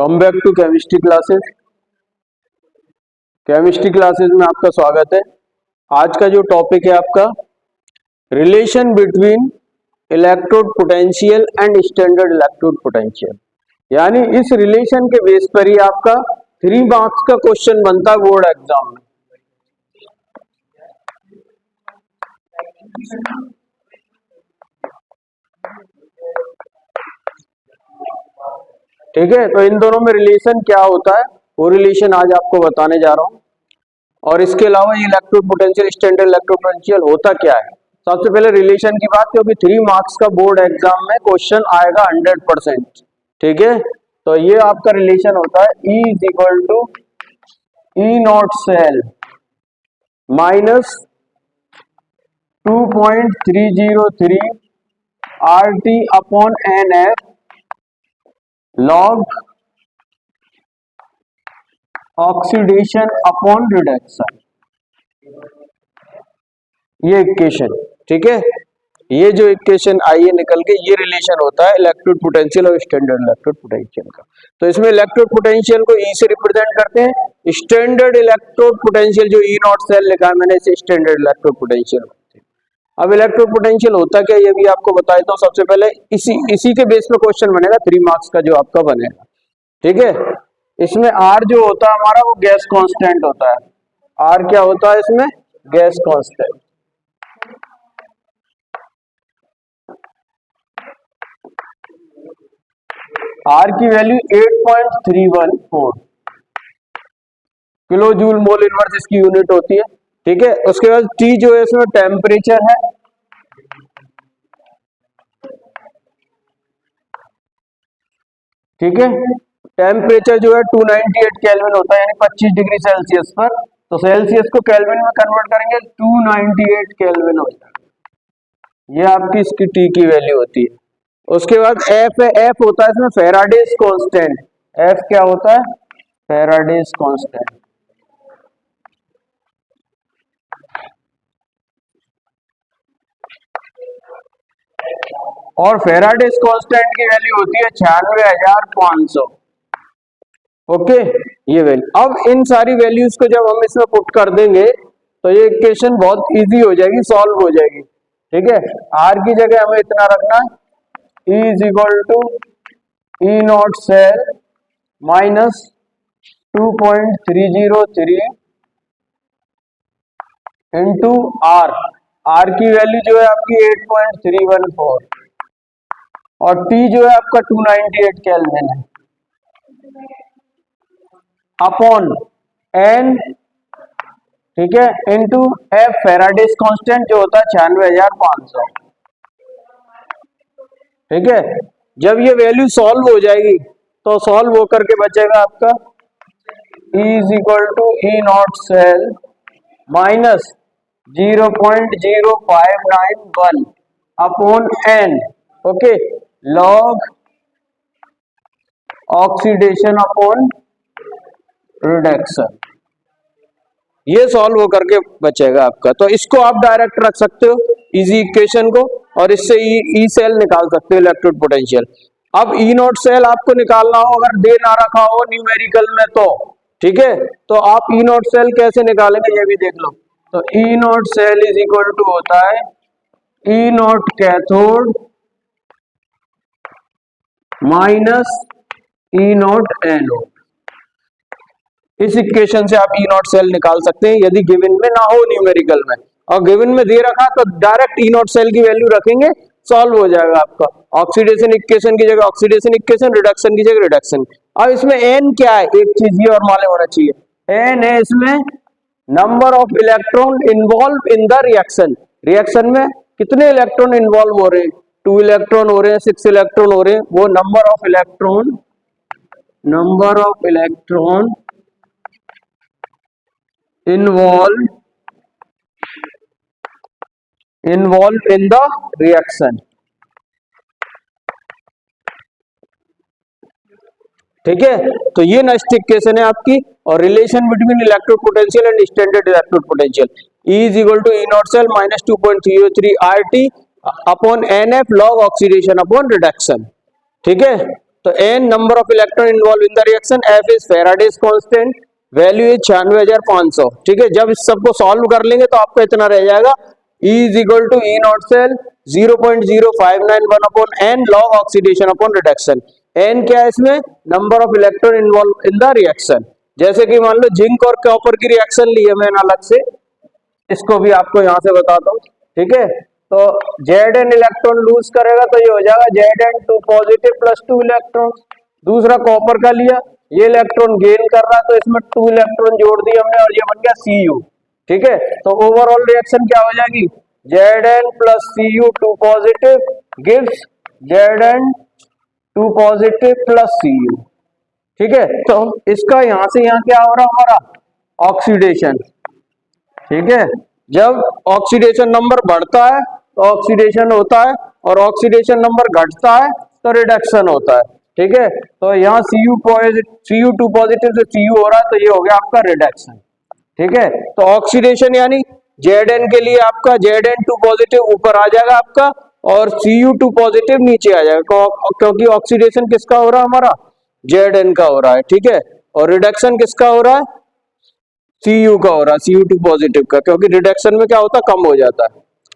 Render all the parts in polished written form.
Come back to chemistry classes. Chemistry classes में आपका स्वागत है। आज का जो टॉपिक है आपका relation between electrode potential and standard electrode potential, यानी इस रिलेशन के बेस पर ही आपका 3 मार्क्स का क्वेश्चन बनता है बोर्ड एग्जाम में। ठीक है, तो इन दोनों में रिलेशन क्या होता है वो रिलेशन आज आपको बताने जा रहा हूं। और इसके अलावा ये electrode potential standard electrode potential होता क्या है। सबसे पहले रिलेशन की बात, क्योंकि 3 मार्क्स का बोर्ड एग्जाम में क्वेश्चन आएगा 100%। ठीक है, तो ये आपका रिलेशन होता है E is equal to E not cell minus 2.303 RT upon NF log oxidation upon reduction. ये इक्वेशन, ठीक है, ये जो इक्वेशन आई है निकल के, ये रिलेशन होता है इलेक्ट्रोड पोटेंशियल और स्टैंडर्ड इलेक्ट्रोड पोटेंशियल का। तो इसमें इलेक्ट्रोड पोटेंशियल को E से रिप्रेजेंट करते हैं, स्टैंडर्ड इलेक्ट्रोड पोटेंशियल जो E नॉट सेल लिखा है मैंने, इसे स्टैंडर्ड इलेक्ट्रोड पोटेंशियल। अब इलेक्ट्रोड पोटेंशियल होता क्या ये भी आपको बताए। तो सबसे पहले इसी के बेस पे क्वेश्चन बनेगा 3 मार्क्स का जो आपका बनेगा। ठीक है, इसमें R जो होता है हमारा वो गैस कांस्टेंट होता है। R क्या होता है इसमें? Gas constant. R की value 8.314 kilo joule mole inverse इसकी यूनिट होती है। ठीक है, उसके बाद T जो है इसमें टेम्परेचर है। ठीक है, टेम्परेचर जो है 298 केल्विन होता है, यानी 25 डिग्री सेल्सियस पर। तो सेल्सियस को केल्विन में कन्वर्ट करेंगे 298 केल्विन हो जाएगा। ये आपकी इसकी T की वैल्यू होती है। उसके बाद F है, F होता है इसमें फैराडेज कांस्टेंट। F क्या होता है? Faraday's constant. और फैराडेज कांस्टेंट की वैल्यू होती है 96,500। ओके, ये वैल्यू। अब इन सारी वैल्यूज को जब हम इसमें पुट कर देंगे तो ये इक्वेशन बहुत इजी हो जाएगी, सॉल्व हो जाएगी। ठीक है, R की जगह हमें इतना रखना है, E is equal to E not cell minus 2.303 into R। R की वैल्यू जो है आपकी 8.314 और T जो है आपका 298 केल्विन है, अपॉन N, ठीक है, इंटू F फैराडेज कांस्टेंट जो होता है 96,500। ठीक है, जब ये वैल्यू सॉल्व हो जाएगी तो सॉल्व होकर के बचेगा आपका E is equal to E not cell minus 0.0591 upon N, okay, log oxidation upon reduction. ये सॉल्व होकर के बचेगा आपका। तो इसको आप डायरेक्ट रख सकते हो इजी इक्वेशन को, और इससे ई सेल निकाल सकते हो इलेक्ट्रोड पोटेंशियल। अब ई नॉट सेल आपको निकालना हो अगर दे ना रखा हो न्यूमेरिकल में तो, ठीक है, तो आप ई नॉट सेल कैसे निकालेंगे ये भी देख लो। तो E not cell is equal to होता है E naught cathode minus E naught anode. इस इक्वेशन से आप ई नॉट सेल निकाल सकते हैं यदि गिवन में ना हो न्यूमेरिकल में। और गिवन में दे रखा तो डायरेक्ट ई नॉट सेल की वैल्यू रखेंगे, सॉल्व हो जाएगा आपका। ऑक्सीडेशन इक्वेशन की जगह ऑक्सीडेशन इक्वेशन, रिडक्शन की जगह रिडक्शन। अब इसमें एन क्या है, एक चीज ये और मालूम होना चाहिए। एन है इसमें number of electron involve in the reaction. Reaction में कितने इलेक्ट्रॉन इन्वॉल्व हो रहे हैं, 2 इलेक्ट्रॉन हो रहे हैं, 6 इलेक्ट्रॉन हो रहे हैं, वो number of electron involved in the reaction। ठीक है, तो ये नेक्स्ट इक्वेशन है आपकी। और relation between electrode potential and standard electrode potential, E is equal to E not cell minus 2.303 RT upon NF log oxidation upon reduction. ठीक है, तो n number of electron involve in the reaction, f is Faraday's constant, value is 96,500। ठीक है, जब इस सबको solve कर लेंगे तो आपको इतना रह जाएगा, E is equal to E not cell 0.0591 upon n log oxidation upon reduction. n क्या है इसमें, number of electron involve in the reaction. जैसे कि मान लो जिंक और कॉपर की रिएक्शन ली है मैंने अलग से, इसको भी आपको यहां से बताता हूं। ठीक है, तो Zn इलेक्ट्रॉन लूज करेगा तो ये हो जाएगा Zn2 पॉजिटिव प्लस 2 इलेक्ट्रॉन। दूसरा कॉपर का लिया, ये इलेक्ट्रॉन गेन कर रहा है तो इसमें 2 इलेक्ट्रॉन जोड़ दिए हमने और ये बन गया Cu। ठीक है, तो ओवरऑल रिएक्शन क्या हो जाएगी, Zn plus Cu2 positive gives Zn2 positive plus Cu। ठीक है, तो इसका यहां से यहां क्या हो रहा हमारा, ऑक्सीडेशन। ठीक है, जब ऑक्सीडेशन नंबर बढ़ता है तो ऑक्सीडेशन होता है, और ऑक्सीडेशन नंबर घटता है तो रिडक्शन होता है। ठीक है, तो यहाँ Cu2 पॉजिटिव से Cu हो रहा है तो ये हो गया आपका रिडक्शन। ठीक है, तो ऑक्सीडेशन यानी Zn के लिए आपका Zn2 पॉजिटिव ऊपर आ जाएगा आपका, और Cu2 पॉजिटिव नीचे आ जाएगा, क्योंकि ऑक्सीडेशन किसका हो रहा है हमारा, Zn का हो रहा है। ठीक है, और रिडक्शन किसका हो रहा है, Cu का हो रहा है, Cu2 पॉजिटिव का, क्योंकि रिडक्शन में क्या होता है, कम हो जाता है।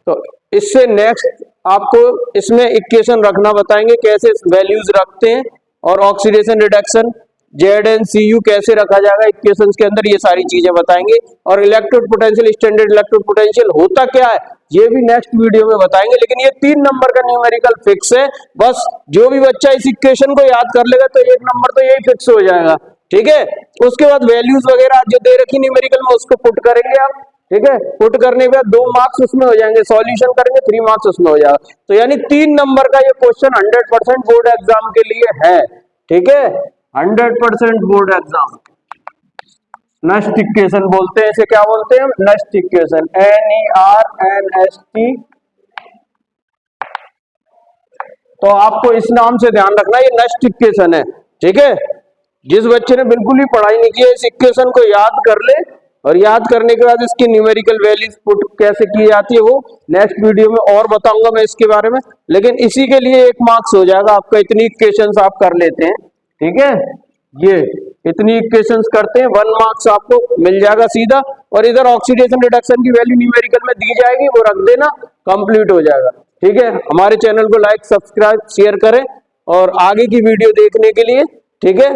तो इससे नेक्स्ट आपको इसमें इक्वेशन रखना बताएंगे, कैसे वैल्यूज रखते हैं, और ऑक्सीडेशन रिडक्शन Zn Cu कैसे रखा जाएगा इक्वेशन के अंदर, ये सारी चीजें बताएंगे। और electrode potential, standard electrode potential होता क्या है, ये भी नेक्स्ट वीडियो में बताएंगे। लेकिन ये 3 नंबर का न्यूमेरिकल फिक्स है, बस जो भी बच्चा इस इक्वेशन को याद कर लेगा तो 1 नंबर तो यही फिक्स हो जाएगा। ठीक है, उसके बाद वैल्यूज वगैरह जो दे रखी न्यूमेरिकल में उसको पुट करेंगे आप। ठीक है, पुट करने के बाद 2 मार्क्स उसमें हो जाएंगे, सॉल्यूशन करेंगे 3 मार्क्स उसमें हो जाएगा। तो यानी 3 नंबर का ये क्वेश्चन 100% बोर्ड एग्जाम के लिए है। ठीक है, 100% बोर्ड एग्जाम। नस्ट इक्वेशन बोलते हैं इसे, क्या बोलते हैं, नस्ट इक्वेशन, NERNST। तो आपको इस नाम से ध्यान रखना, ये नस्ट इक्वेशन है। ठीक है, जिस बच्चे ने बिल्कुल ही पढ़ाई नहीं की है, इस इक्वेशन को याद कर ले, और याद करने के बाद इसकी न्यूमेरिकल वैल्यूज पुट कैसे की जाती है वो नेक्स्ट वीडियो में और बताऊंगा मैं इसके बारे में। लेकिन इसी के लिए 1 मार्क्स हो जाएगा आपका, इतनी इक्वेशंस आप कर लेते हैं। ठीक है, ये इतनी इक्वेशंस करते हैं, 1 मार्क्स आपको मिल जाएगा सीधा। और इधर ऑक्सीडेशन रिडक्शन की वैल्यू न्यूमेरिकल में दी जाएगी, वो रख देना, कंप्लीट हो जाएगा। ठीक है, हमारे चैनल को लाइक, सब्सक्राइब, शेयर करें और आगे की वीडियो देखने के लिए। ठीक है,